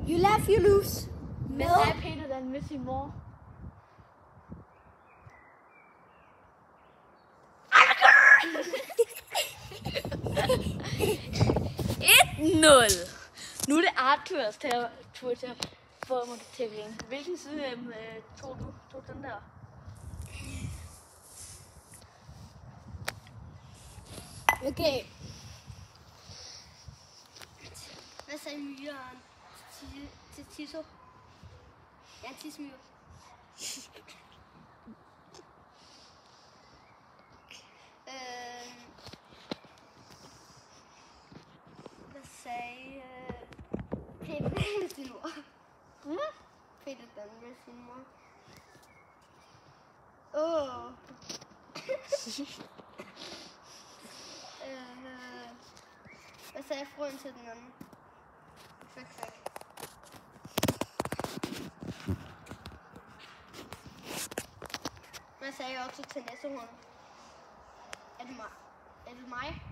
You laugh, you lose. Hvad sagde Peter, da han mødte sin mor? Nu er det Arthurs tur til at få mig til at grine. Hvilken side tog du? Tog den der? Okay. Hvad sagde myren til Tisso? Ja, en tissemyre. Hvad sagde Peter med sin mor? Peter med sin mor. Hvad sagde frøen til den anden? Fæk. Hvad sagde jeg også til næsehorn? Er det mig?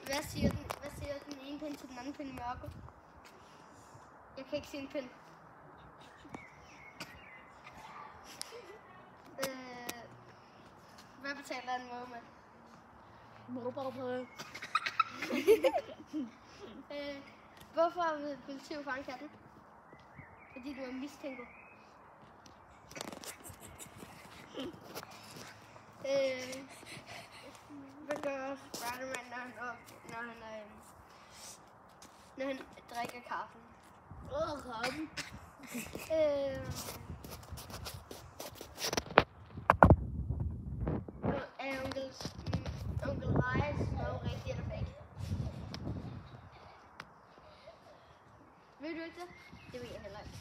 Hvad siger den ene pind til den anden pind i mørket? Jeg kan ikke se en pind. Hvad betaler en måge med? Morbarbrød. Hvorfor vil politiet fange katten? Fordi du er mistænkt. Hvad gør Spider-Man, når han drikker kaffen? Kaffen. Onkel Rejes smag rigtig eller fake? Ved du ikke det? Det ved jeg heller ikke.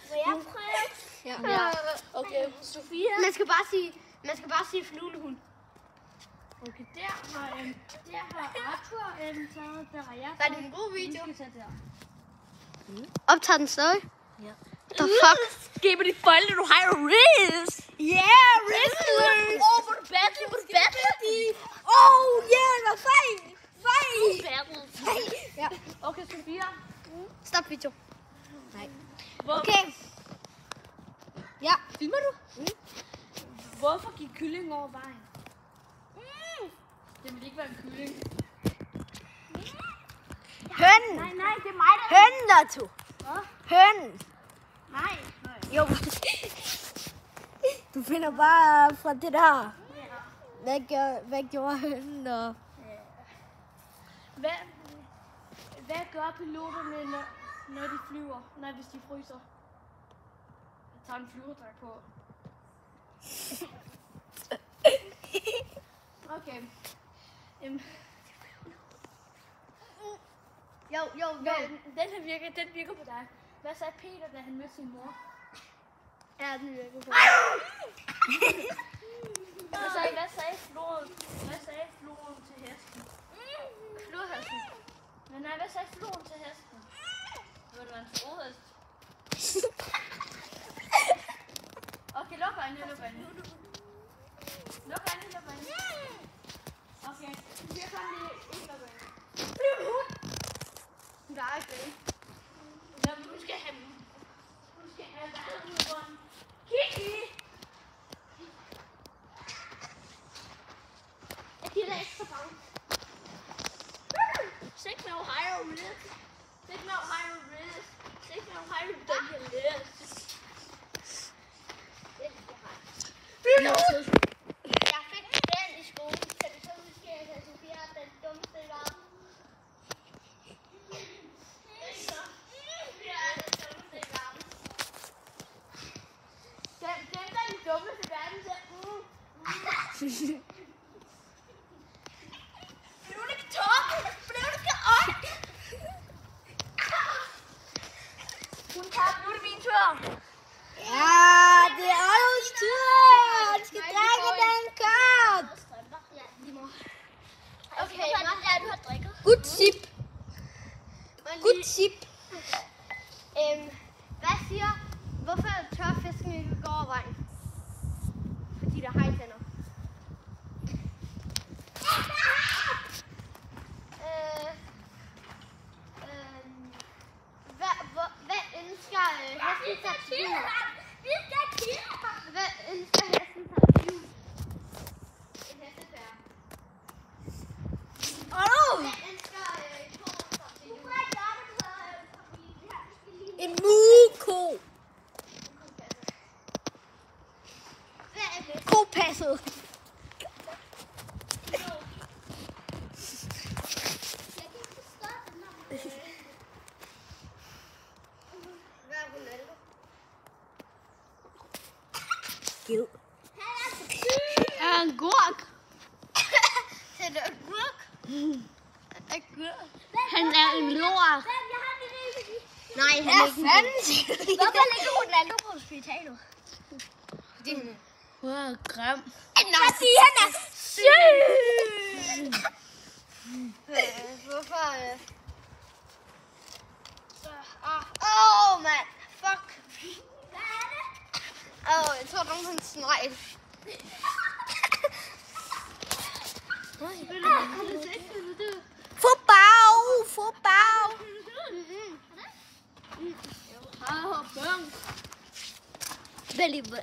Må jeg prøve? Ja. Okay, Sofia. Man skal bare sige fluglehund. Okay, der har Arthur taget, der har jeg. Var det en god video? Vi skal tage der. Optager den stadig? Ja. The fuck? Skaber de forældre, du har jo Riz! Yeah, wrestlers. Hvor du battle, Oh, yeah, hvad fej. Ja. Okay, Sofia. Stop video. Nej. Okay. Ja. Filmer du? Hvorfor gik kyllingen over vejen? Det ville ikke være en kylling. Høn. Nej, det er mig, der... Høn, Lotto. Hvad? Høn. Nej. Jo. Du finder bare fra det der. Hvad gjorde hønnen og... Hvad gør piloterne, når de flyver? Nej, hvis de fryser. Jeg tager en flyverdragt på. Okay. Jo. Den virker på dig. Hvad sagde Peter, da han mødte sin mor? Ja, den virker på. Hvad sagde floren til hesten? Flodhesten. Men nej, hvad sagde floren til hesten? Det var en flodhest. Okay, luk øjnene. Okay, jeg kan lige ikke lukke øjnene. Der er ikke. Jamen, du skal have vandet. Kiki! Jeg giver dig ekstra bange. Signal higher risk. Than your list. Jeg fik den i skolen, så det så husker jeg, at Sofia er den dummeste i verden. Den er den dummeste i verden, så... Blev det ikke tårligt? Blev det ikke ondt? Hun tabte, nu er det min tur. Ja, det er Ottos tur. Han skal drikke den kop. Ja, de må. Okay, hvad er du har drikket? Good sip. Good sip. Hvad siger, hvorfor tør fisken ikke gå over vejen? ønsker hesten sig liv. En hestefærd. Jeg ønsker koster til jul. En muko. Hvad er det? Kopasset. Jeg kan ikke forstå det, når hvad er Ronaldo? Gid. Agurk. Så det er agurk? Agurk. Han er en lort. Nej, han er ikke en Hvorfor ligger Ronaldo på hospitalet? Fordi han er... Hvor grim. Fordi han er syg! Hvorfor? Mand. Fuck. Hvad er det? Jeg tror, nogen har en snegl. Fodbold.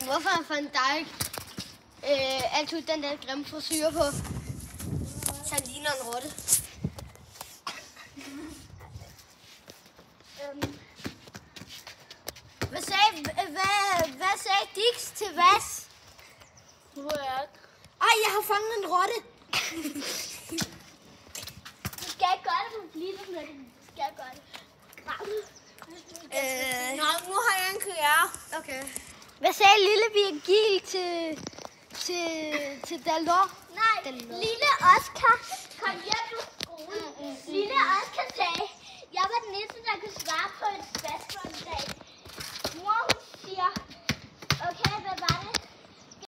Hvorfor har Van Dijk altid den der grimme frisyr på? Så han ligner en rotte. Hvad sagde Dix til Vas? Ej, jeg har fanget en rotte. Du skal ikke gøre det på flittet, men du skal gøre det. Nu har jeg en køre. Okay. Hvad sagde lille Virgil til Dalor? Nej, lille Oscar.